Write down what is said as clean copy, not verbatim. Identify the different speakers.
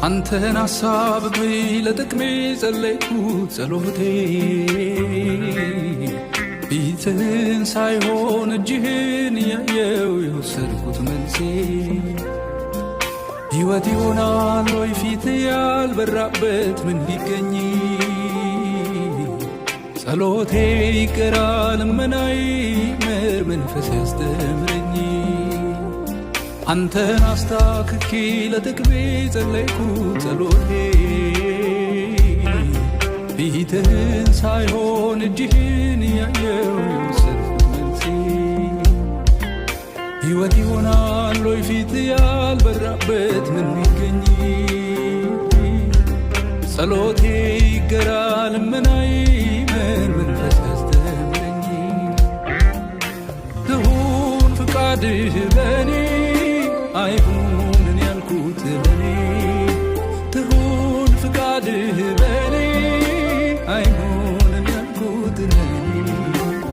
Speaker 1: አንተን አሳብቤ ለጥቅሜ ጸለይኩት ጸሎቴ ፊትህን ሳይሆን እጅህን እያየው የወሰድኩት መልሴ ሕይወት ይሆናል ወይ ፊት ያልበራበት ምን ቢገኝ ጸሎቴ ይቀራል ልመናዬ ይመር መንፈስ ያስተምረኝ አንተን አስታክኬ ለጥቅሜ ጸለይኩት ጸሎቴ ፊትህን ሳይሆን እጅህን እያየው የወሰድኩት መልሴ ሕይወት ይሆናል ወይ ፊት ያልበራበት ምን ቢገኝ ጸሎቴ ይቀራል ልመናዬ ይመር መንፈስ ያስተምረኝ ትሁን ፍቃድህ